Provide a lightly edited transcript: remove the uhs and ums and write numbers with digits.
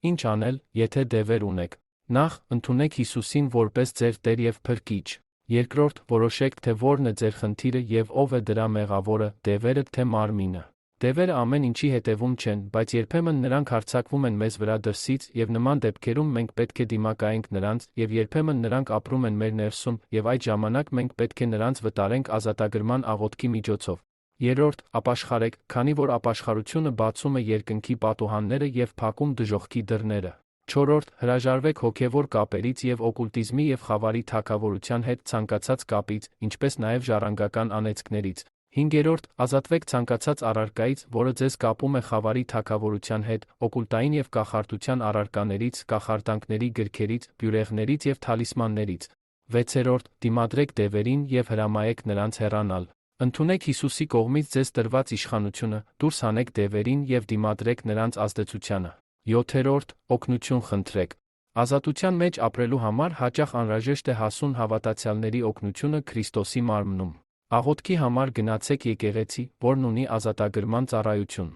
Ինչ անել, եթե դևեր ունեք։ Նախ, ընդունեք Հիսուսին որպես ձեր Տեր և Փրկիչ։ Երկրորդ, որոշեք, թե որն է ձեր խնդիրը և ով է դրա մեղավորը՝ դևերը թե մարմինը։ Դևերը ամեն ինչի հետևում չեն, բայց երբեմն նրանք հարձակվում են մեզ վրա դրսից, և նման դեպքերում մենք պետք է դիմակայենք նրանց, և երբեմն նրանք ապրում են մեր ներսում, և այդ ժամանակ մենք պետք է նրանց վտարենք ազատագրման աղոթքի միջոցով։ Երրորդ, ապաշխարեք, քանի որ ապաշխարությունը բացում է երկնքի պատուհանները և փակում դժոխքի դռները։ Չորրորդ, հրաժարվեք հոգևոր կապերից և օկուլտիզմի և խավարի թագավորության հետ ցանկացած կապից, ինչպես նաև ժառանգական անեծքներից։ Հինգերորդ, ազատվեք ցանկացած առարկայից, որը ձեզ կապում է խավարի թագավորության հետ, օկուլտային և կախարդության առարկաներից, կախարդանքների գրքերից, բյուրեղներից և թալիսմաններից։ Վեցերորդ, դիմադրեք դևերին և հրամայեք նրանց հեռանալ։ Ընդունեք Հիսուսի կողմից ձեզ տրված իշխանությունը, դուրս հանեք դևերին և դիմադրեք նրանց ազդեցությանը։ Յոթերորդ, օգնություն խնդրեք։ Ազատության մեջ ապրելու համար հաճախ անհրաժեշտ է հասուն հավատացյալների օգնությունը Քրիստոսի մարմնում։ Աղոթքի համար գնացեք եկեղեցի, որն ունի ազատագրման ծառայություն։